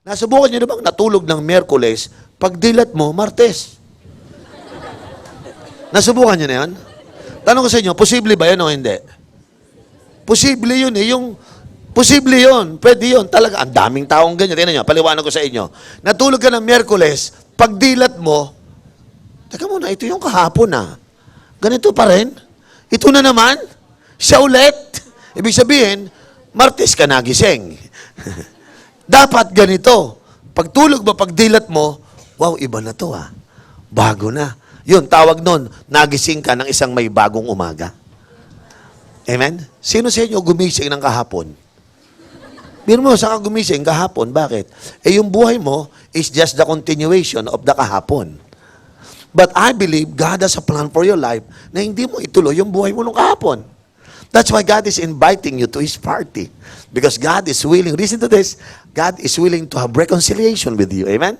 Nasubukan nyo na bang natulog ng Miyerkules, pagdilat mo, Martes? Nasubukan nyo na yan? Tanong ko sa inyo, posible ba yan o hindi? Posible yun eh. Posible yun. Pwede yun. Talaga, ang daming taong ganyan. Tingnan nyo, paliwanag ko sa inyo. Natulog ka ng Miyerkules, pagdilat mo, teka muna, ito yung kahapon ah. Ganito pa rin? Ito na naman? Siya ulit? Ibig sabihin, Martes ka nagising. Dapat ganito. Pagtulog mo, pagdilat mo, wow, iba na to ah. Bago na. Yun, tawag nun, nagising ka ng isang may bagong umaga. Amen? Sino sa inyo gumising ng kahapon? Biro mo, saan ka gumising kahapon? Bakit? Eh, yung buhay mo is just the continuation of the kahapon. But I believe God has a plan for your life na hindi mo ituloy yung buhay mo nung kahapon. That's why God is inviting you to His party. Because God is willing, listen to this, God is willing to have reconciliation with you. Amen?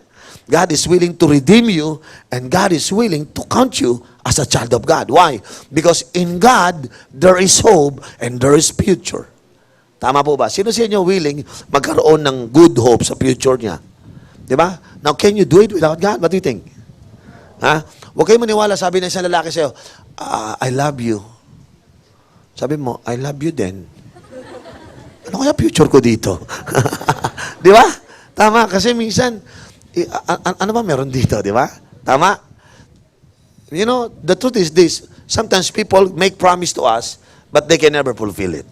God is willing to redeem you, and God is willing to count you as a child of God. Why? Because in God, there is hope and there is future. Tama po ba? Sino sa inyo willing magkaroon ng good hope sa future niya? Di ba? Now, can you do it without God? What do you think? Ha? Huwag kayo maniwala, sabi ng isang lalaki sa'yo, I love you. Sabi mo, I love you din. Ano kaya future ko dito? Di ba? Tama, kasi minsan, ano ba meron dito, di ba? Tama? You know, the truth is this. Sometimes people make promise to us, but they can never fulfill it.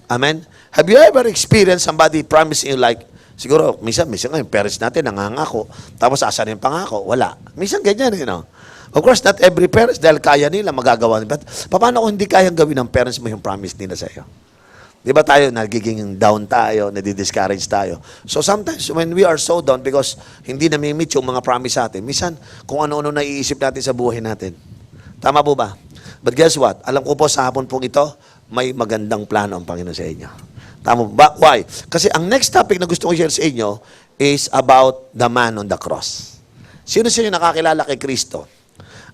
Amen? Have you ever experienced somebody promising you like, siguro, minsan nga yung parents natin nangangako, tapos asan yung pangako? Wala. Minsan ganyan, you know. Of course, not every parents, dahil kaya nila, magagawa nila. But, paano kung hindi kayang gawin ng parents mo yung promise nila sa iyo? Di ba tayo, nagiging down tayo, nadi-discourage tayo. So sometimes, when we are so down, because hindi na-meet yung mga promise sa atin, minsan, kung ano-ano naiisip natin sa buhay natin. Tama po ba? But guess what? Alam ko po sa hapon pong ito, may magandang plano ang Panginoon sa inyo. Tama po ba? Why? Kasi ang next topic na gusto ko share sa inyo is about the man on the cross. Sino sa inyo nakakilala kay Kristo?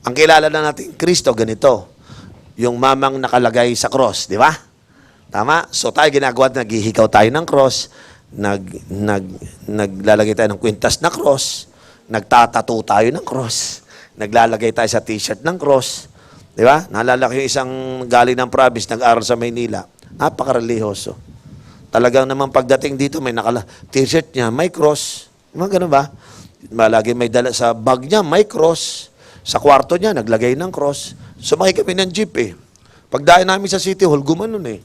Ang kilala na natin Kristo, ganito. Yung mamang nakalagay sa cross, di ba? Tama? So tayo ginagawa, naghihikaw tayo ng cross, naglalagay tayo ng kwintas na cross, nagtatato tayo ng cross, naglalagay tayo sa t-shirt ng cross, di ba? Naalala ko yung isang galing ng province, nag-aral sa Maynila, napaka-religyoso. Talagang naman pagdating dito, may t-shirt niya, may cross, mga ganun ba? Malagi may dala sa bag niya, may cross, sa kwarto niya, naglagay ng cross. Sumakay kami ng jeep eh. Pagdayo namin sa City Hall, gumanon eh.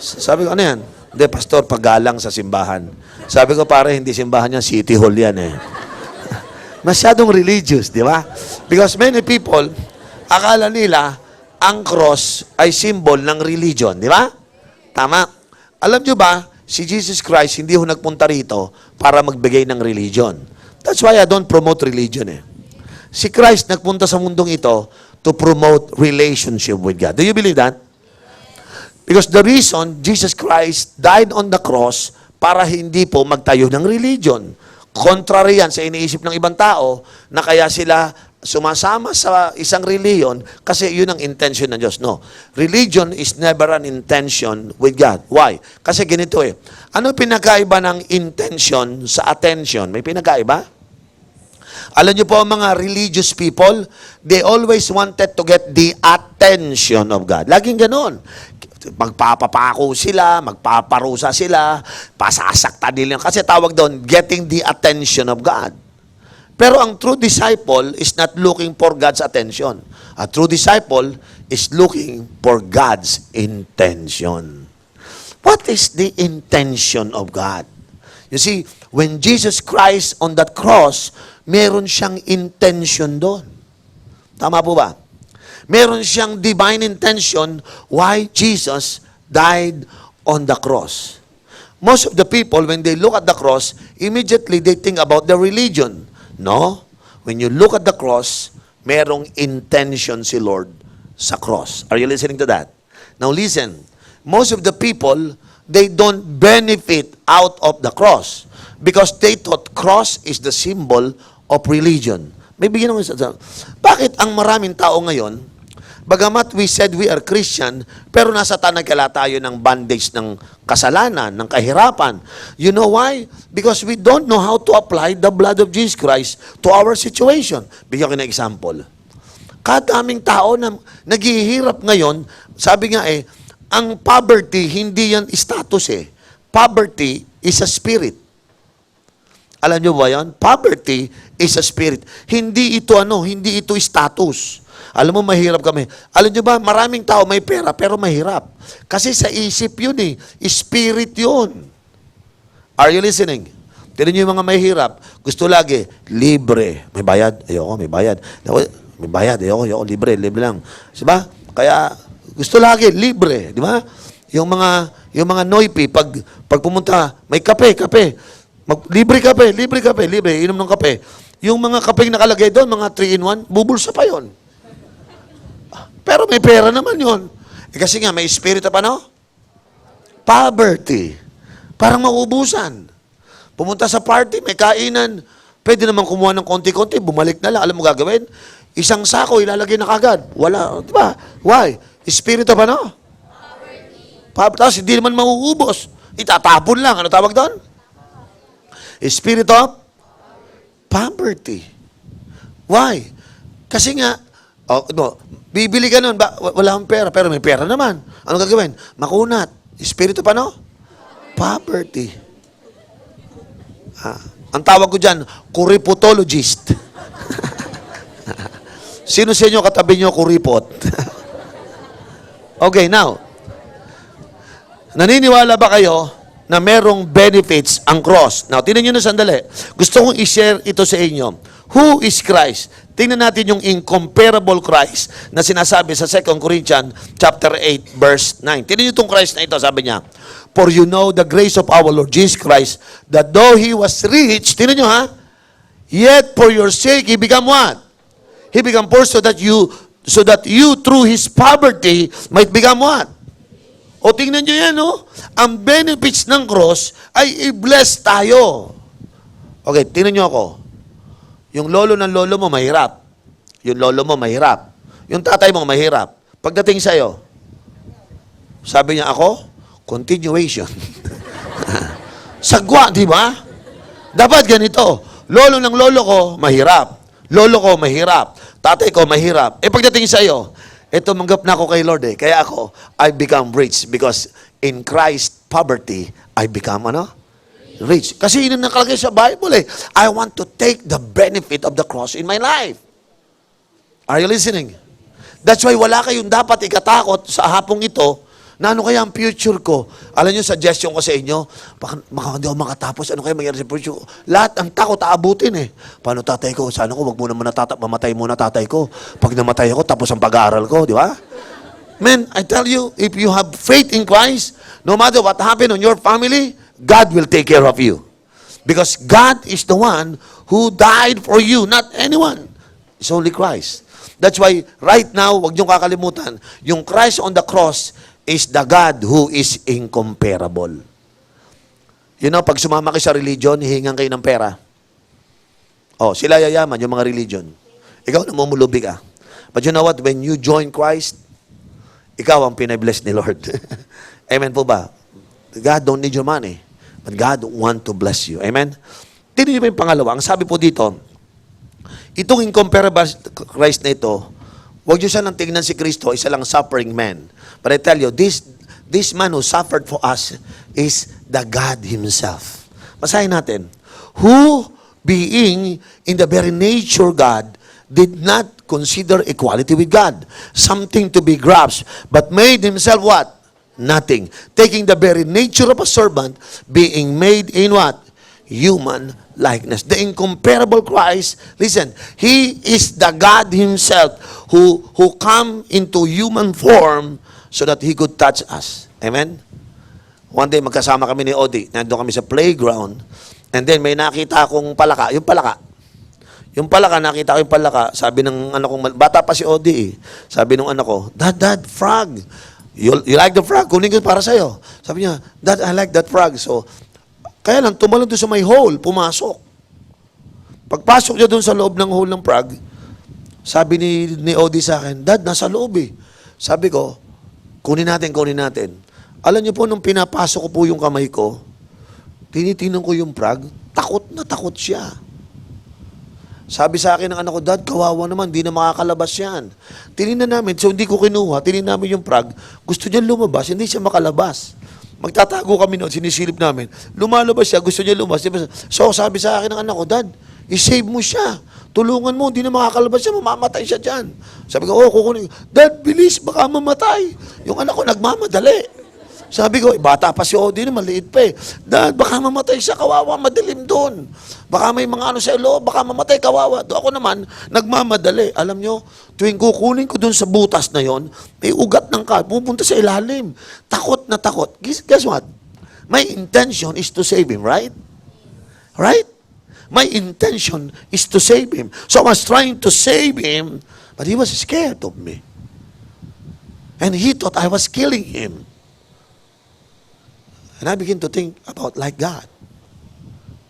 Sabi ko, ano yan? Hindi, pastor, paggalang sa simbahan. Sabi ko, pare, hindi simbahan yan, City Hall yan eh. Masyadong religious, di ba? Because many people, akala nila, ang cross ay symbol ng religion, di ba? Tama? Alam nyo ba, si Jesus Christ, hindi ho nagpunta rito para magbigay ng religion. That's why I don't promote religion eh. Si Christ nagpunta sa mundong ito to promote relationship with God. Do you believe that? Because the reason Jesus Christ died on the cross para hindi po magtayo ng religion. Contrary yan sa iniisip ng ibang tao na kaya sila sumasama sa isang religion kasi yun ang intention ng Diyos. No. Religion is never an intention with God. Why? Kasi ganito eh. Ano pinagkaiba ng intention sa attention? May pinagkaiba? Alam niyo po, mga religious people, they always wanted to get the attention of God. Laging ganon. Magpapapako sila, magpaparusa sila, pasasakta nila. Kasi tawag doon, getting the attention of God. Pero ang true disciple is not looking for God's attention. A true disciple is looking for God's intention. What is the intention of God? You see, when Jesus Christ on that cross, meron siyang intention doon. Tama po ba? Meron siyang divine intention why Jesus died on the cross. Most of the people, when they look at the cross, immediately they think about their religion. No. When you look at the cross, merong intention si Lord sa cross. Are you listening to that? Now listen, most of the people, they don't benefit out of the cross because they thought cross is the symbol of religion. May bigyan naman sa bakit ang maraming tao ngayon Bagamat we said we are Christian, pero nasa tanagala tayo ng bondage ng kasalanan, ng kahirapan. You know why? Because we don't know how to apply the blood of Jesus Christ to our situation. Bigyan ko ng example. Kadaming tao na naghihirap ngayon, sabi nga ang poverty, hindi yan status Poverty is a spirit. Alam nyo ba yan? Poverty is a spirit. Hindi ito hindi ito status. Alam mo, mahirap kami. Alam nyo ba, maraming tao may pera, pero mahirap. Kasi sa isip yun Spirit yun. Are you listening? Tignan nyo yung mga mahirap. Gusto lagi, libre. May bayad? Ayoko, may bayad. May bayad, ayoko, libre lang. Diba? Kaya, gusto lagi, libre. Di ba? Yung mga noipi, pag pumunta, may kape. Libre kape, inom ng kape. Yung mga kapeng nakalagay doon, mga 3-in-1, bubulsa pa yon. Pero may pera naman yon. Kasi nga, may espiritu pa, Poverty. Parang mauubusan. Pumunta sa party, may kainan. Pwede naman kumuha ng konti-konti, bumalik na lang. Alam mo gagawin? Isang sako, ilalagay na kagad. Wala, di ba? Why? Espiritu pa, Poverty. Tapos hindi naman mauubos. Itatapon lang. Ano tawag doon? Spirit of poverty. Why? Kasi nga, bibili ka nun, wala kang pera, pero may pera naman. Ano gagawin? Makunat. Espiritu pa, Poverty. Ang tawag ko dyan, kuripotologist. Sino sa inyo katabi nyo kuripot? Okay, now, naniniwala ba kayo na merong benefits ang cross? Now, tingnan nyo na sandali. Gusto kong i-share ito sa inyo. Who is Christ? Tingnan natin yung incomparable Christ na sinasabi sa 2 Corinthians chapter 8, verse 9. Tingnan nyo itong Christ na ito, sabi niya, for you know the grace of our Lord Jesus Christ, that though He was rich, tingnan nyo yet for your sake He became what? He became poor so that you through His poverty might become what? O tingnan nyo yan, ang benefits ng cross ay i-bless tayo. Okay, tingnan nyo ako. Yung lolo ng lolo mo, mahirap. Yung lolo mo, mahirap. Yung tatay mo, mahirap. Pagdating sa'yo, sabi niya ako, continuation. Sagwa, di ba? Dapat ganito. Lolo ng lolo ko, mahirap. Lolo ko, mahirap. Tatay ko, mahirap. Pagdating sa'yo, manggap na ako kay Lord Kaya ako, I become rich because in Christ, poverty, I become rich. Kasi yun ang nakalagay sa Bible I want to take the benefit of the cross in my life. Are you listening? That's why wala kayong dapat ikatakot sa hapong ito na ano kaya ang future ko. Alam nyo, suggestion ko sa inyo, baka hindi ako makatapos, ano kaya mangyari sa future ko? Lahat ang takot aabutin Paano tatay ko? Sana ko, wag muna mamatay muna tatay ko. Pag namatay ako, tapos ang pag-aaral ko, di ba? Man, I tell you, if you have faith in Christ, no matter what happened on your family, God will take care of you. Because God is the one who died for you, not anyone. It's only Christ. That's why, right now, wag niyong kakalimutan, yung Christ on the cross is the God who is incomparable. You know, pag sumama kayo sa religion, hihingan kayo ng pera. Sila yayaman, yung mga religion. Ikaw namumulubi ka. But you know what? When you join Christ, ikaw ang pinabless ni Lord. Amen po ba? God don't need your money, but God want to bless you. Amen? Tingnan niyo pa yung pangalawa. Ang sabi po dito, itong incomparable Christ na ito, huwag niyo siya nang tingnan si Kristo, isa lang suffering man. But I tell you, this man who suffered for us is the God Himself. Basahin natin. Who, being in the very nature God, did not consider equality with God something to be grasped, but made Himself what? Nothing. Taking the very nature of a servant, being made in what? Human likeness. The incomparable Christ, listen, He is the God Himself who come into human form so that He could touch us. Amen? One day, magkasama kami ni Odi. Nandun kami sa playground. And then, may nakita akong palaka. Yung palaka, nakita ko yung palaka. Sabi ng anak kong, bata pa si Odi Sabi ng anak ko, Dad, frog. You like the frog? Kunin ko para sa'yo. Sabi niya, Dad, I like that frog. So, kaya lang, tumalon doon sa may hole, pumasok. Pagpasok niya doon sa loob ng hole ng frog, sabi ni Odi sa akin, Dad, nasa loob Sabi ko, kunin natin. Alam niyo po, nung pinapasok ko po yung kamay ko, tinitingnan ko yung prag, takot na takot siya. Sabi sa akin ng anak ko, Dad, kawawa naman, di na makakalabas yan. Tinignan namin, so hindi ko kinuha, tinignan namin yung prag, gusto niya lumabas, hindi siya makalabas. Magtatago kami noon, sinisilip namin. Lumalabas siya, gusto niya lumabas. So sabi sa akin ng anak ko, Dad, i-save mo siya. Tulungan mo, hindi na makakalabas siya, mamamatay siya dyan. Sabi ko, kukunin. Dad, bilis, baka mamatay. Yung anak ko nagmamadali. Sabi ko, bata pa si Odie, maliit pa eh. Dad, baka mamatay siya, kawawa, madilim doon. Baka may mga ano sa loob, baka mamatay, kawawa. Do ako naman, nagmamadali. Alam nyo, tuwing kukunin ko doon sa butas na yon, may ugat ng pupunta sa ilalim. Takot na takot. Guess what? My intention is to save him, right? Right? My intention is to save him. So I was trying to save him, but he was scared of me. And he thought I was killing him. And I begin to think about like God.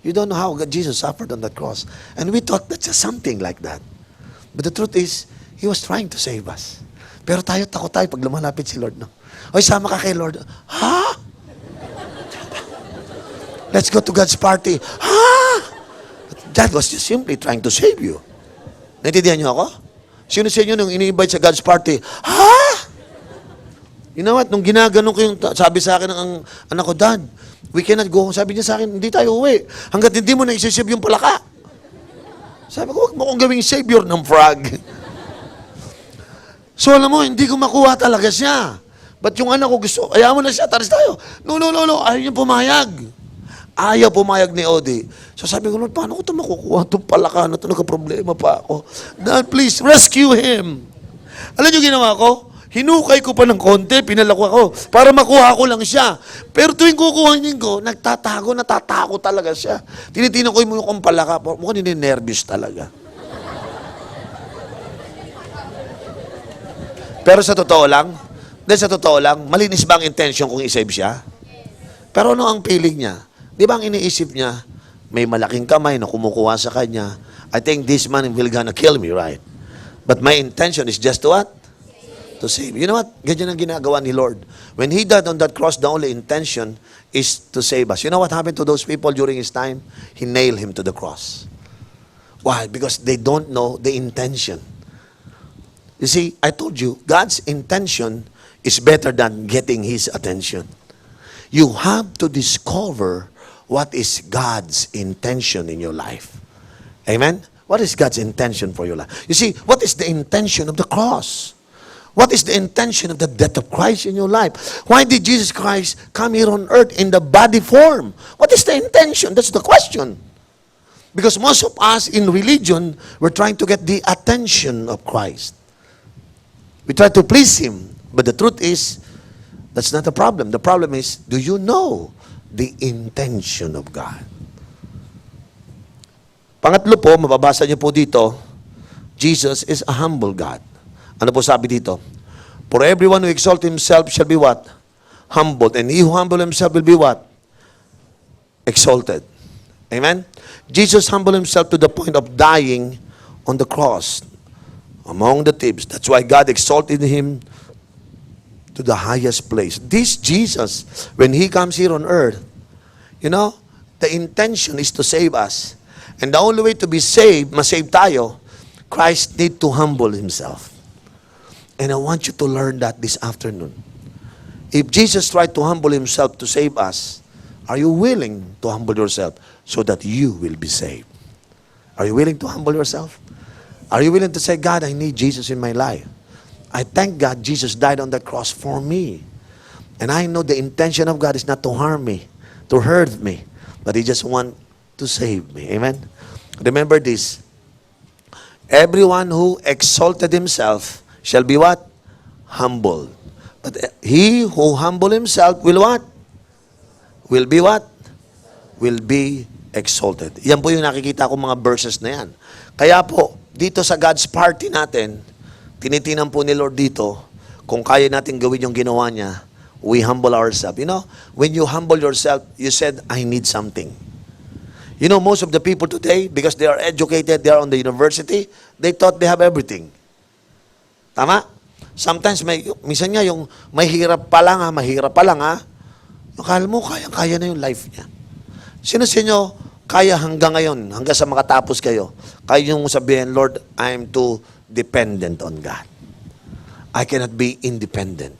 You don't know how Jesus suffered on that cross. And we thought that's just something like that. But the truth is, He was trying to save us. Pero takot tayo pag lumalapit si Lord. No? Oy, sama ka kay Lord. Ha? Let's go to God's party. Ha? That was just simply trying to save you. Naintindihan niyo ako? Sino sa inyo nung ini-invite sa God's party? Ha? You know what? Nung ginaganon ko yung, sabi sa akin ng anak ko, Dad, we cannot go home. Sabi niya sa akin, hindi tayo uwi. Hanggat hindi mo na isisave yung palaka. Sabi ko, huwag mo kong gawing savior ng frog. So alam mo, hindi ko makuha talaga siya. But yung anak ko gusto, ayaw mo na siya, taris tayo. No. Ayaw niya pumayag. Ayaw pumayag ni Odie. So sabi ko, Lord, paano ko ito makukuha? Itong palaka na ito, nagka-problema pa ako. Dad, please, rescue him. Alam niyo ginawa ko? Hinukay ko pa ng konti, pinalako ako, para makuha ko lang siya. Pero tuwing kukuhanin ko, natatakot talaga siya. Tinitingnan ko yung mukhang palaka, mukhang nininervous talaga. Pero sa totoo lang, malinis ba ang intention kung isave siya? Pero ano ang feeling niya? Di ba ang iniisip niya, may malaking kamay na kumukuha sa kanya, I think this man will gonna kill me, right? But my intention is just to what? To save. You know what? Ganyan ang ginagawa ni Lord. When He died on that cross, the only intention is to save us. You know what happened to those people during His time? He nailed Him to the cross. Why? Because they don't know the intention. You see, I told you, God's intention is better than getting His attention. You have to discover what is God's intention in your life. Amen? What is God's intention for your life? You see, what is the intention of the cross? What is the intention of the death of Christ in your life? Why did Jesus Christ come here on earth in the body form? What is the intention? That's the question. Because most of us in religion, we're trying to get the attention of Christ. We try to please Him. But the truth is, that's not the problem. The problem is, do you know the intention of God? Pangatlo po, mababasa niyo po dito, Jesus is a humble God. Ano po sabi dito? For everyone who exalt himself shall be what? Humbled. And he who humble himself will be what? Exalted. Amen? Jesus humbled himself to the point of dying on the cross among the thieves. That's why God exalted him to the highest place. This Jesus, when He comes here on earth, you know, the intention is to save us. And the only way to be saved, masave tayo, Christ need to humble Himself. And I want you to learn that this afternoon. If Jesus tried to humble Himself to save us, are you willing to humble yourself so that you will be saved? Are you willing to humble yourself? Are you willing to say, God, I need Jesus in my life. I thank God Jesus died on the cross for me. And I know the intention of God is not to harm me, to hurt me, but He just wants to save me. Amen? Remember this. Everyone who exalted himself shall be what? Humble. But he who humble himself will what? Will be what? Will be exalted. Yan po yung nakikita ko mga verses na yan. Kaya po, dito sa God's party natin, tinitinan po ni Lord dito, kung kaya natin gawin yung ginawa niya, we humble ourselves. You know, when you humble yourself, you said, I need something. You know, most of the people today, because they are educated, they are on the university, they thought they have everything. Tama? Sometimes, minsan nga yung mahirap pa lang ha. Akala mo, kaya na yung life niya. Sino sa inyo, kaya hanggang ngayon, hanggang sa makatapos kayo, kaya yung sabihin, Lord, I'm too dependent on God. I cannot be independent.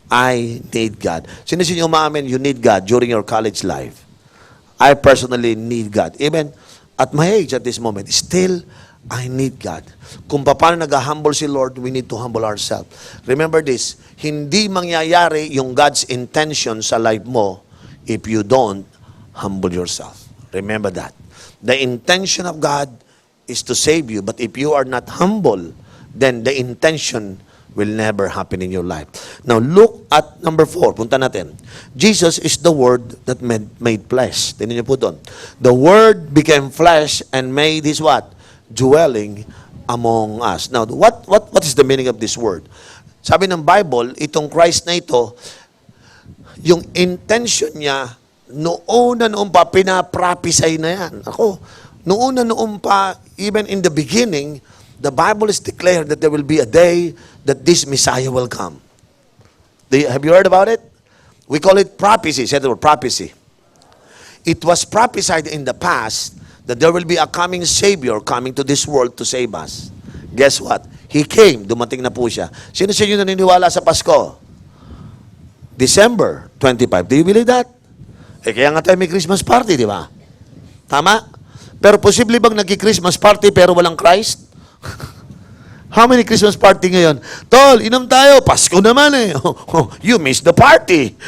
I need God. Sino sa inyo umaamin, you need God during your college life? I personally need God. Even at my age at this moment, still, I need God. Kung paano nag-humble si Lord, we need to humble ourselves. Remember this, hindi mangyayari yung God's intention sa life mo if you don't humble yourself. Remember that. The intention of God is to save you, but if you are not humble, then the intention will never happen in your life. Now, look at number 4. Punta natin. Jesus is the Word that made flesh. Tingnan niyo po doon. The Word became flesh and made His what? Dwelling among us. Now, what is the meaning of this word? Sabi ng Bible, itong Christ na ito, yung intention niya, noon pa, pinaprophesy na yan. Noon pa, even in the beginning, the Bible is declared that there will be a day that this Messiah will come. Have you heard about it? We call it prophecy. Say the word, prophecy. It was prophesied in the past that there will be a coming Savior coming to this world to save us. Guess what? He came. Dumating na po siya. Sino sa inyo naniniwala sa Pasko? December 25. Do you believe that? Kaya nga tayo may Christmas party, di ba? Tama? Pero posible bang nagki-Christmas party pero walang Christ? How many Christmas party ngayon? Tol, inom tayo. Pasko naman eh. You missed the party.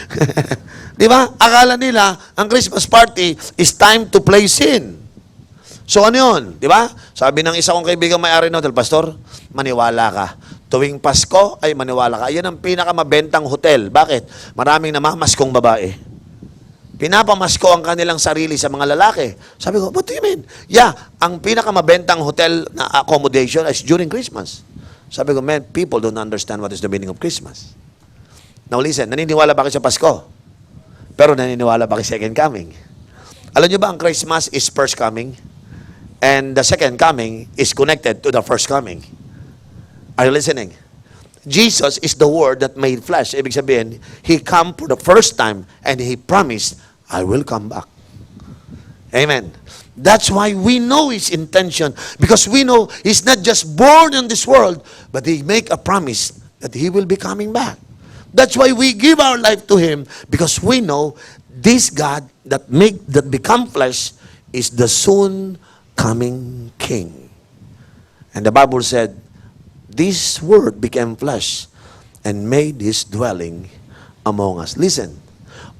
Di ba? Akala nila, ang Christmas party is time to play sin. So ano yun? Di ba? Sabi ng isa kong kaibigang may-ari ng hotel, Pastor, maniwala ka. Tuwing Pasko, ay maniwala ka. Yan ang pinakamabentang hotel. Bakit? Maraming namamaskong babae. Pinapamasko ang kanilang sarili sa mga lalaki. Sabi ko, what do you mean? Yeah, ang pinakamabentang hotel na accommodation is during Christmas. Sabi ko, man, people don't understand what is the meaning of Christmas. Now listen, naniniwala ba kayo sa Pasko? Pero naniniwala ba kayo sa second coming? Alam nyo ba ang Christmas is first coming? And the second coming is connected to the first coming. Are you listening? Jesus is the Word that made flesh. Ibig sabihin, He come for the first time and He promised, I will come back. Amen. That's why we know His intention, because we know He's not just born in this world, but He make a promise that He will be coming back. That's why we give our life to Him, because we know this God that become flesh is the soon coming King. And the Bible said, this Word became flesh and made His dwelling among us. Listen,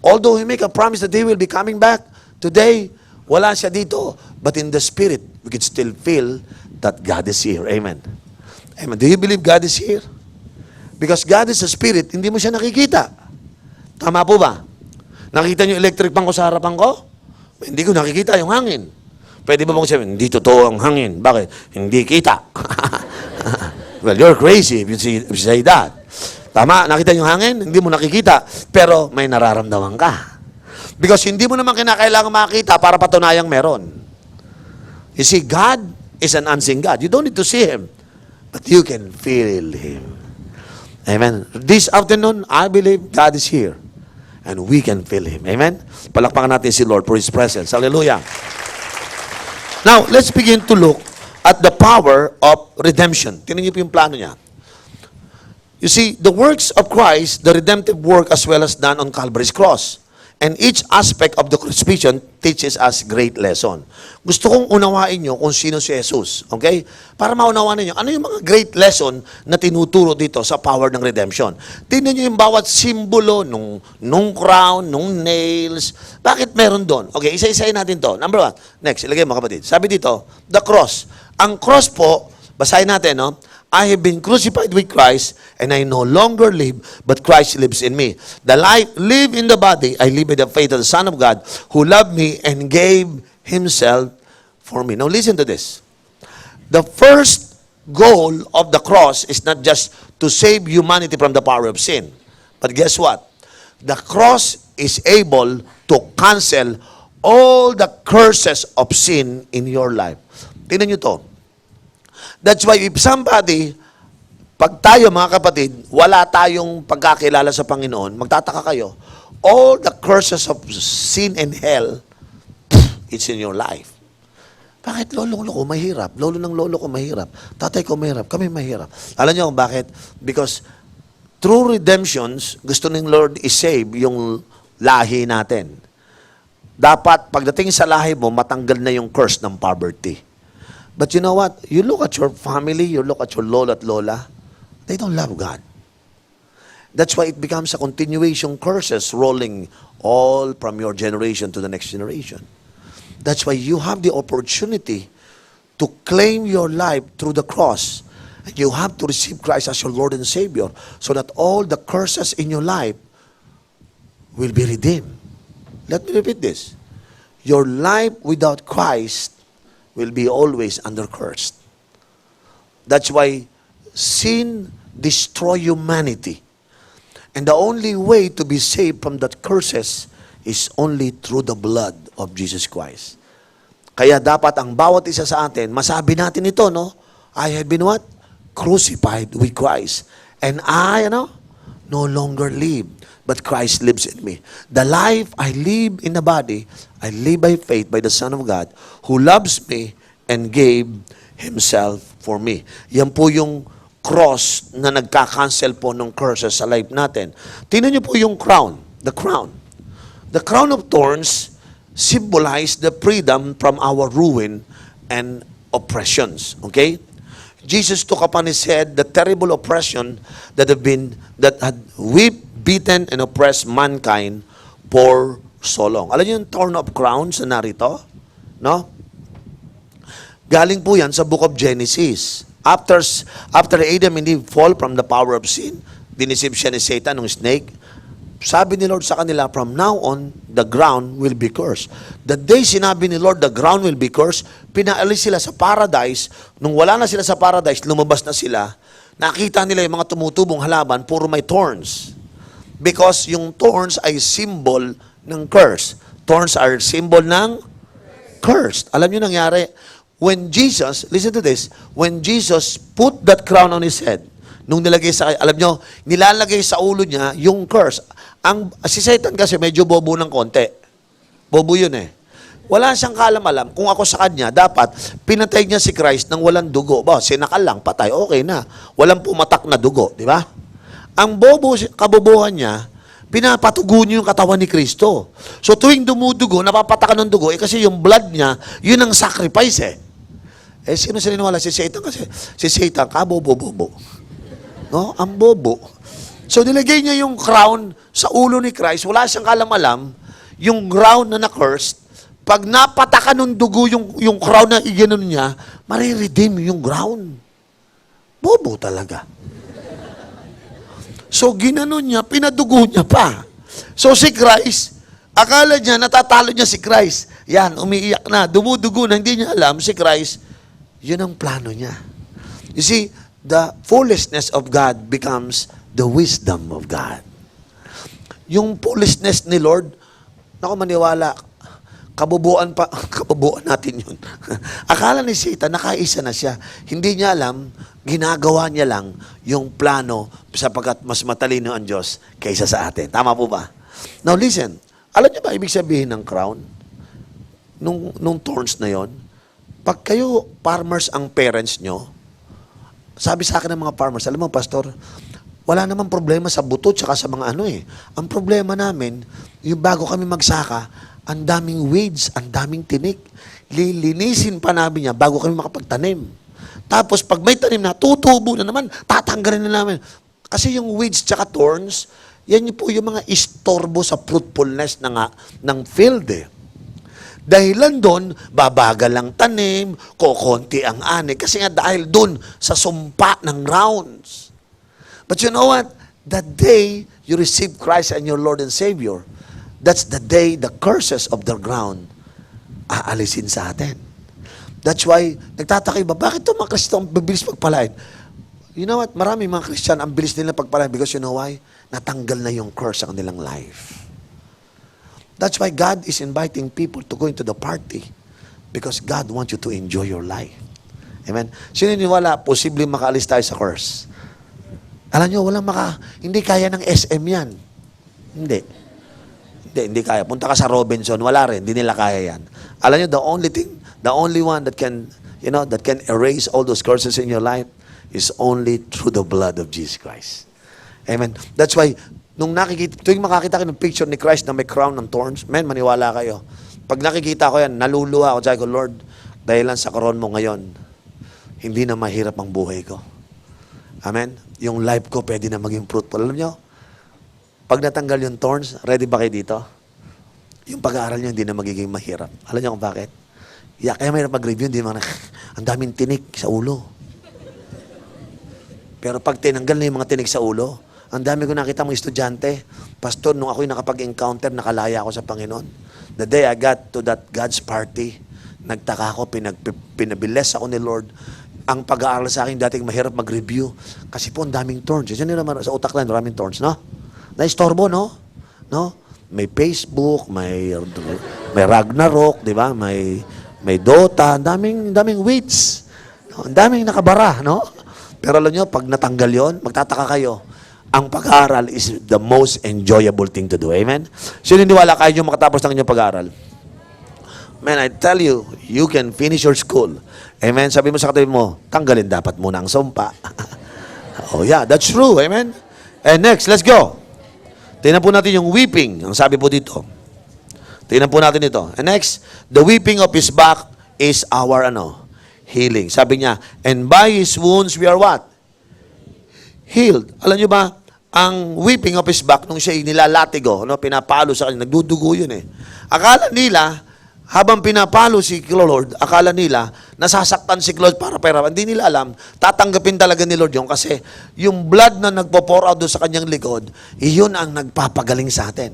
although He make a promise that He will be coming back, today, wala siya dito, but in the Spirit, we can still feel that God is here. Amen. Amen. Do you believe God is here? Because God is a Spirit, hindi mo siya nakikita. Tama po ba? Nakita niyo electric pan ko sa harapan ko? Hindi ko nakikita yung hangin. Pwede ba bang sabihin, hindi totoo ang hangin? Bakit? Hindi kita. Well, you're crazy if you say that. Tama, nakita yung hangin, hindi mo nakikita, pero may nararamdaman ka. Because hindi mo naman kinakailangan makita para patunayang meron. You see, God is an unseen God. You don't need to see Him, but you can feel Him. Amen. This afternoon, I believe God is here, and we can feel Him. Amen. Palakpakan natin si Lord for His presence. Hallelujah. Now, let's begin to look at the power of redemption. Tingnan niyo po yung plano niya. You see, the works of Christ, the redemptive work as well as done on Calvary's cross. And each aspect of the crucifixion teaches us great lesson. Gusto kong unawain nyo kung sino si Jesus. Okay? Para maunawaan ninyo, ano yung mga great lesson na tinuturo dito sa power ng redemption. Tingnan nyo yung bawat simbolo nung crown, nung nails. Bakit meron doon? Okay, isa-isayin natin to. Number 1. Next, ilagay mo kapatid. Sabi dito, the cross. Ang cross po, basahin natin, no? I have been crucified with Christ, and I no longer live, but Christ lives in me. The life live in the body, I live by the faith of the Son of God, who loved me and gave Himself for me. Now listen to this. The first goal of the cross is not just to save humanity from the power of sin. But guess what? The cross is able to cancel all the curses of sin in your life. Tingnan nyo to. That's why if somebody Pag tayo, mga kapatid, wala tayong pagkakilala sa Panginoon, magtataka kayo, all the curses of sin and hell, it's in your life. Bakit lolo ko mahirap? Lolo ng lolo ko mahirap. Tatay ko mahirap. Kami mahirap. Alam niyo kung bakit? Because true redemptions, gusto ng Lord i-save yung lahi natin. Dapat, pagdating sa lahi mo, matanggal na yung curse ng poverty. But you know what? You look at your family, you look at your lolo at lola, they don't love God. That's why it becomes a continuation curses rolling all from your generation to the next generation. That's why you have the opportunity to claim your life through the cross. And you have to receive Christ as your Lord and Savior so that all the curses in your life will be redeemed. Let me repeat this. Your life without Christ will be always under curse. That's why sin destroys humanity. And the only way to be saved from that curses is only through the blood of Jesus Christ. Kaya dapat ang bawat isa sa atin, masabi natin ito, no? I have been what? Crucified with Christ. And I, no longer live, but Christ lives in me. The life I live in the body, I live by faith by the Son of God, who loves me and gave Himself for me. Yan po yung cross na nagka-cancel po ng curses sa life natin. Tingnan niyo po yung crown, the crown. The crown of thorns symbolize the freedom from our ruin and oppressions. Okay? Jesus took upon His head the terrible oppression that had whipped, beaten, and oppressed mankind for so long. Alam niyo yung thorn of crowns na narito? No? Galing po yan sa book of Genesis. After Adam and Eve fall from the power of sin, dinisip siya ni Satan, ng snake, sabi ni Lord sa kanila, from now on, the ground will be cursed. The day sinabi ni Lord, the ground will be cursed, pinaalis sila sa paradise. Nung wala na sila sa paradise, lumabas na sila, nakita nila yung mga tumutubong halaman, puro may thorns. Because yung thorns ay symbol ng curse. Thorns are symbol ng curse. Alam niyo nangyari? When Jesus, listen to this, when Jesus put that crown on His head, nung nilagay sa, alam nyo, nilalagay sa ulo niya yung curse. Si Satan kasi medyo bobo ng konti. Bobo yun eh. Wala siyang kalam-alam. Kung ako sa kanya, dapat pinatay niya si Christ nang walang dugo. Ba, sinakal lang, patay, okay na. Walang pumatak na dugo, di ba? Ang bobo, kabobohan niya, pinapatugo niyo yung katawan ni Kristo. So tuwing dumudugo, napapatakan ng dugo, kasi yung blood niya, yun ang sacrifice eh. Sino sininiwala? Si Satan kasi. Si Satan, kabobo-bobo. No? Ang bobo. So nilagay niya yung crown sa ulo ni Christ, wala siyang kalam-alam, yung crown na na-cursed, pag napatakan ng dugo yung crown na iganon niya, mariredeem yung crown. Bobo talaga. So ginanon niya, pinadugo niya pa. So si Christ, akala niya, natatalo niya si Christ. Yan, umiiyak na, dumudugo na, hindi niya alam, si Christ, yun ang plano niya. You see, the foolishness of God becomes the wisdom of God. Yung foolishness ni Lord, naku maniwala, kabubuan natin yun. Akala ni Satan, nakaisa na siya. Hindi niya alam, ginagawa niya lang yung plano sapagkat mas matalino ang Diyos kaysa sa atin. Tama po ba? Now listen, alam niyo ba ibig sabihin ng crown? Nung thorns na yon, pag kayo farmers ang parents nyo, sabi sa akin ng mga farmers, alam mo pastor, wala namang problema sa buto tsaka sa mga ano eh. Ang problema namin, yung bago kami magsaka, ang daming weeds, ang daming tinik. Lilinisin pa namin niya bago kami makapagtanim. Tapos pag may tanim na, tutubo na naman, tatanggalin na namin. Kasi yung weeds tsaka thorns, yan po yung mga istorbo sa fruitfulness ng field eh. Dahilan doon, babagal ang tanim, kokonti ang ani. Kasi nga dahil doon sa sumpa ng rounds. But you know what? The day you receive Christ and your Lord and Savior, that's the day the curses of the ground aalisin sa atin. That's why, nagtataka iba, bakit ito mga Kristo ang bibilis pagpalain? You know what? Marami mga Christian, ang bilis nila pagpalain because you know why? Natanggal na yung curse sa kanilang life. That's why God is inviting people to go into the party because God wants you to enjoy your life. Amen? Sino niniwala, posibleng makaalis tayo sa curse? Alam nyo, hindi kaya ng SM yan. Hindi kaya. Punta ka sa Robinson, wala rin, hindi nila kaya yan. Alam nyo, the only one that can, that can erase all those curses in your life is only through the blood of Jesus Christ. Amen. That's why, tuwing makakita kayo ng picture ni Christ na may crown ng thorns, maniwala kayo. Pag nakikita ko yan, naluluha ako. Sabi ko, Lord, dahil lang sa karon mo ngayon, hindi na mahirap ang buhay ko. Amen? Yung life ko pwede na maging fruitful. Alam nyo, pag natanggal yung thorns, ready ba kayo dito? Yung pag-aaral nyo hindi na magiging mahirap. Alam nyo kung bakit? Kaya mahirap mag-review, hindi naman, ang daming tinik sa ulo. Pero pag tinanggal na yung mga tinik sa ulo, ang dami ko nakita mga estudyante. Pastor, nung ako'y nakapag-encounter, nakalaya ako sa Panginoon. The day I got to that God's party, nagtaka ako, pinabiles ako ni Lord. Ang pag-aaral sa akin, dating mahirap mag-review. Kasi po, ang daming thorns. Yan naman, sa utak lang, maraming thorns, no? Naistorbo, no? May Facebook, may Ragnarok, di ba? May Dota, ang daming weights. No? Ang daming nakabara, no? Pero alam nyo, pag natanggal yon, magtataka kayo. Ang pag-aaral is the most enjoyable thing to do. Amen? Sino niwala kayo nyo makatapos ng inyong pag-aaral? Man, I tell you, you can finish your school. Amen? Sabi mo sa katabi mo, tanggalin dapat muna ang sumpa. Oh yeah, that's true. Amen? And next, let's go. Tingnan po natin yung weeping. Ang sabi po dito. Tingnan po natin ito. And next, the weeping of his back is our healing. Sabi niya, and by his wounds we are what? Healed. Alam niyo ba, ang weeping of his back, nung siya nilalatigo, pinapalo sa kanya, nagdudugo yun eh. Akala nila, habang pinapalo si Lord, akala nila, nasasaktan si Lord para pera. Hindi nila alam, tatanggapin talaga ni Lord yun kasi yung blood na nagpo-pour out doon sa kanyang likod, yun ang nagpapagaling sa atin.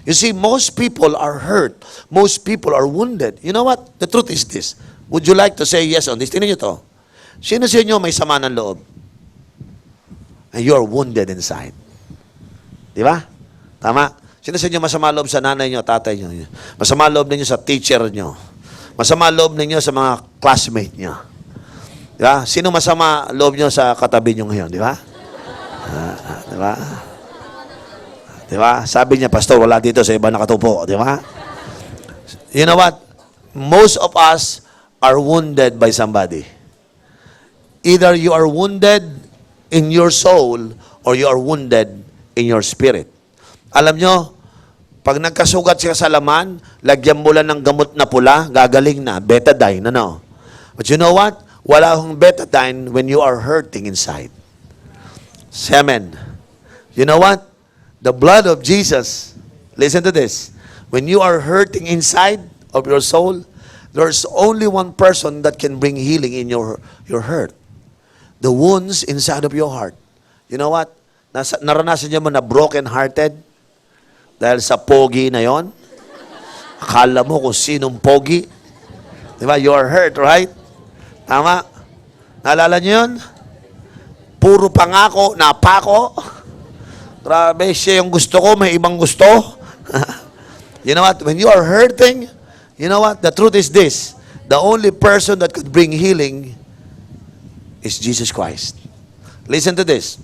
You see, most people are hurt. Most people are wounded. You know what? The truth is this. Would you like to say yes on this? Tingnan nyo to. Sino sa inyo may sama ng loob? And you are wounded inside. Di ba? Tama? Sino sa inyo masama loob sa nanay nyo, tatay nyo? Masama loob ninyo sa teacher nyo? Masama loob ninyo sa mga classmate nyo? Di ba? Sino masama loob nyo sa katabi nyo ngayon? Di ba? Di ba? Di ba? Sabi niya, Pastor, wala dito sa iba nakatupo. Di ba? You know what? Most of us are wounded by somebody. Either you are wounded in your soul or you are wounded in your spirit. Alam nyo, pag nagkasugat siya sa laman, lagyan mo lang ng gamot na pula, gagaling na, betadine, ano? But you know what? Wala akong betadine when you are hurting inside. Amen. You know what? The blood of Jesus, listen to this, when you are hurting inside of your soul, there's only one person that can bring healing in your hurt. The wounds inside of your heart. You know what? Naranasan niyo mo na broken-hearted dahil sa pogi na yon? Akala mo kung sinong pogi. Di ba? You are hurt, right? Tama? Naalala niyo yun? Puro pangako, napako. Grabe, siya yung gusto ko, may ibang gusto. You know what? When you are hurting, you know what? The truth is this. The only person that could bring healing is Jesus Christ. Listen to this.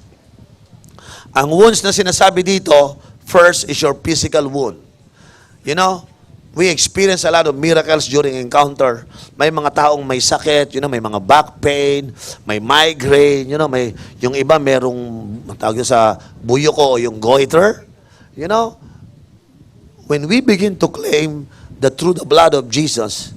Ang wounds na sinasabi dito, first is your physical wound. You know, we experience a lot of miracles during encounter. May mga taong may sakit, may mga back pain, may migraine, may yung iba merong tawag sa buyo ko o yung goiter. You know, when we begin to claim that through the blood of Jesus,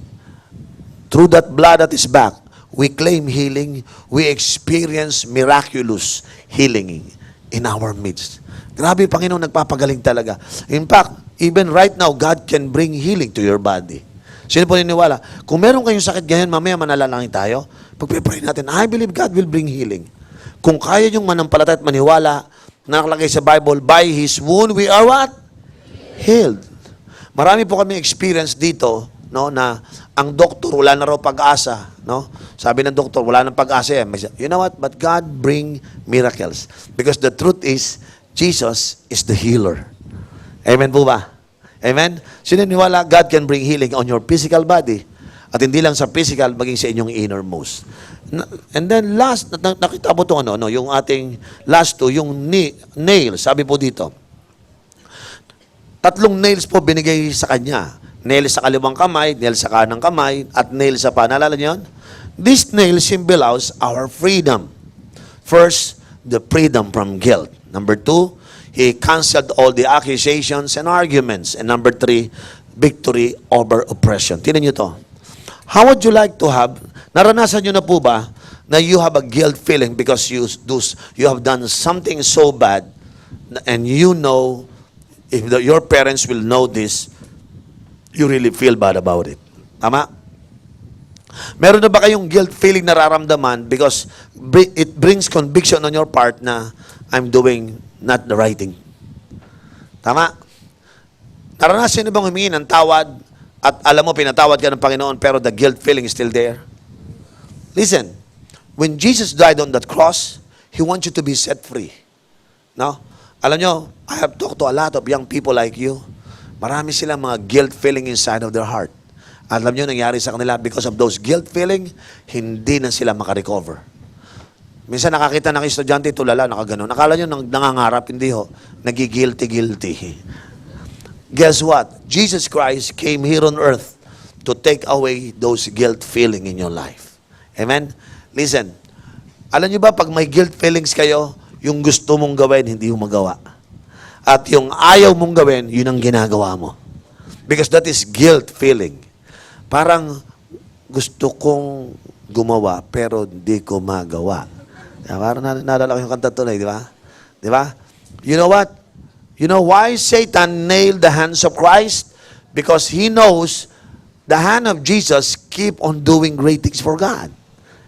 through that blood that is back, we claim healing, we experience miraculous healing in our midst. Grabe, Panginoon, nagpapagaling talaga. In fact, even right now, God can bring healing to your body. Sino po niniwala? Kung meron kayong sakit ganyan, mamaya manalangin tayo. Pag-pray natin, I believe God will bring healing. Kung kaya yung manampalataya at maniwala, na nakalagay sa Bible, by His wound, we are what? Healed. Marami po kami experience dito, na ang doktor, wala na raw pag-asa. Sabi ng doktor, wala nang pag-asa. You know what? But God bring miracles. Because the truth is, Jesus is the healer. Amen po ba? Amen? Sino niwala God can bring healing on your physical body? At hindi lang sa physical, maging sa inyong innermost. And then last, nakita mo ito, yung ating last two, yung nail, sabi po dito, 3 nails po binigay sa kanya. Nail sa kaliwang kamay, nail sa kanang kamay, at nail sa paa. Naalala niyo yun? This nail symbolize our freedom. First, the freedom from guilt. Number 2, he canceled all the accusations and arguments. And number 3, victory over oppression. Tingnan niyo to. How would you like to have, naranasan niyo na po ba na you have a guilt feeling because you have done something so bad and you know if your parents will know this, you really feel bad about it. Tama? Meron na ba kayong guilt feeling nararamdaman because it brings conviction on your part na I'm doing not the right thing? Tama? Naranasan niyo bang humingi ng tawad at alam mo, pinatawad ka ng Panginoon pero the guilt feeling is still there? Listen, when Jesus died on that cross, He wants you to be set free. No? Alam nyo, I have talked to a lot of young people like you. Marami silang mga guilt feeling inside of their heart. Alam nyo, nangyari sa kanila, because of those guilt feeling, hindi na sila makarecover. Minsan nakakita ng estudyante, tulala, nakaganon. Nakala nyo nangangarap, hindi ho. Nagigilty-guilty. Guess what? Jesus Christ came here on earth to take away those guilt feeling in your life. Amen? Listen, alam nyo ba, pag may guilt feelings kayo, yung gusto mong gawin, hindi mo magawa. At yung ayaw mong gawin, yun ang ginagawa mo. Because that is guilt feeling. Parang gusto kong gumawa, pero hindi ko magawa. Parang naalala ko yung kanta tuloy, di ba? Di ba? You know what? You know why Satan nailed the hands of Christ? Because he knows the hand of Jesus keep on doing great things for God.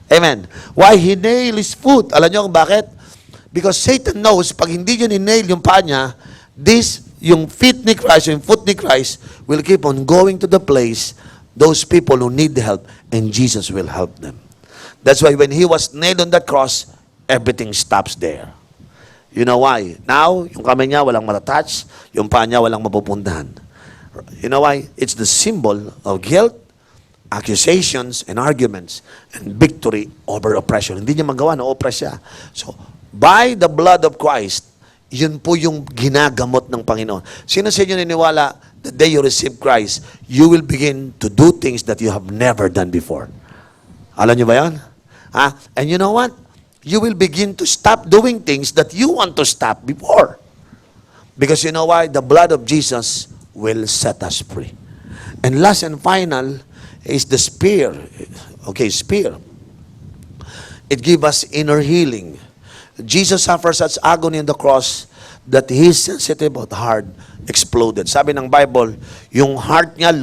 Amen. Why he nailed his foot? Alam niyo kung bakit? Because Satan knows, pag hindi yun in-nail yung paa niya, yung feet ni Christ, yung foot ni Christ, will keep on going to the place, those people who need help, and Jesus will help them. That's why when he was nailed on that cross, everything stops there. You know why? Now, yung kamay niya walang matatouch, yung paa niya walang mapupuntahan. You know why? It's the symbol of guilt, accusations, and arguments, and victory over oppression. Hindi niya magawa, na-oppress siya. So, by the blood of Christ, yun po yung ginagamot ng Panginoon. Sino sa inyo niniwala, the day you receive Christ, you will begin to do things that you have never done before. Alam niyo ba yan? And you know what? You will begin to stop doing things that you want to stop before. Because you know why? The blood of Jesus will set us free. And last and final is the spear. Okay, spear. It gives us inner healing. Jesus suffered such agony on the cross that his sensitive heart exploded. Sabi ng Bible, yung heart niya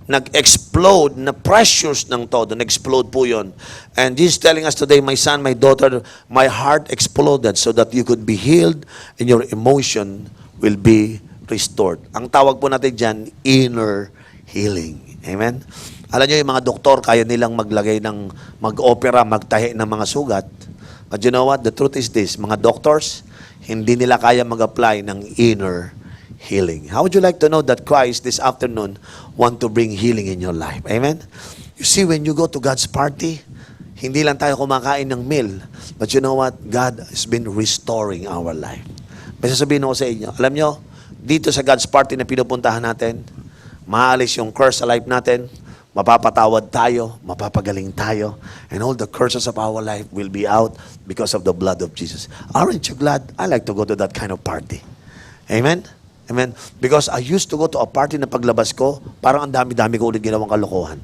nag-explode, na precious ng todo, nag-explode po yun. And Jesus telling us today, my son, my daughter, my heart exploded so that you could be healed and your emotion will be restored. Ang tawag po natin dyan, inner healing. Amen? Alam niyo, yung mga doktor, kaya nilang maglagay ng, mag-opera, magtahi ng mga sugat. But you know what? The truth is this, mga doctors, hindi nila kaya mag-apply ng inner healing. How would you like to know that Christ this afternoon want to bring healing in your life? Amen? You see, when you go to God's party, hindi lang tayo kumakain ng meal. But you know what? God has been restoring our life. May sasabihin ako sa inyo, alam nyo, dito sa God's party na pinupuntahan natin, maalis yung curse sa life natin, mapapatawad tayo, mapapagaling tayo, and all the curses of our life will be out because of the blood of Jesus. Aren't you glad? I like to go to that kind of party. Amen? Amen? Because I used to go to a party na paglabas ko, parang ang dami-dami ko ulit ginawang kalokohan.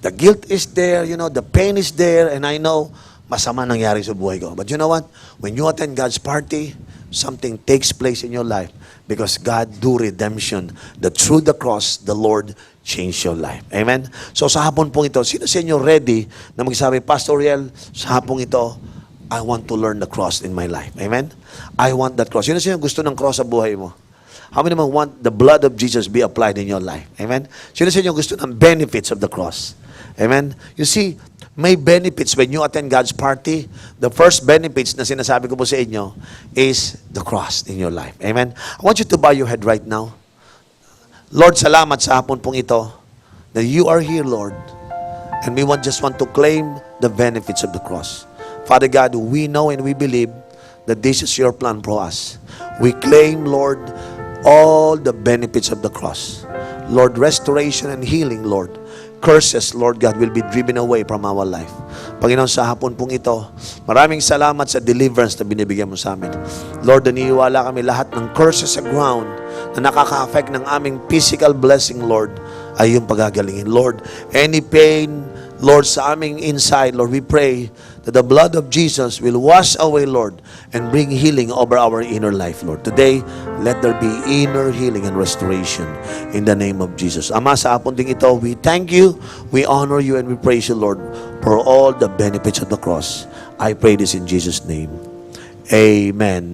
The guilt is there, you know, the pain is there, and I know masama nangyari sa buhay ko. But you know what? When you attend God's party, something takes place in your life because God do redemption. That through the cross, the Lord changed your life. Amen? So sa hapon pong ito, sino sa inyo ready na magsabi, Pastor Riel, sa hapon ito, I want to learn the cross in my life. Amen? I want that cross. Sino sa inyo gusto ng cross sa buhay mo? How many naman want the blood of Jesus be applied in your life? Amen? Sino sa inyo gusto ng benefits of the cross? Amen? You see, may benefits when you attend God's party. The first benefits na sinasabi ko po sa inyo is the cross in your life. Amen? I want you to bow your head right now. Lord, salamat sa hapon pong ito that you are here, Lord. And we just want to claim the benefits of the cross. Father God, we know and we believe that this is your plan for us. We claim, Lord, all the benefits of the cross. Lord, restoration and healing, Lord. Curses, Lord God, will be driven away from our life. Panginoon, sa hapon pong ito, maraming salamat sa deliverance na binibigyan mo sa amin. Lord, naniniwala kami lahat ng curses sa ground na nakaka-affect ng aming physical blessing, Lord, ay yung pagagalingin. Lord, any pain, Lord, sa aming inside, Lord, we pray that the blood of Jesus will wash away, Lord, and bring healing over our inner life, Lord. Today, let there be inner healing and restoration in the name of Jesus. Ama, sa hapon ding ito, we thank you, we honor you, and we praise you, Lord, for all the benefits of the cross. I pray this in Jesus' name. Amen.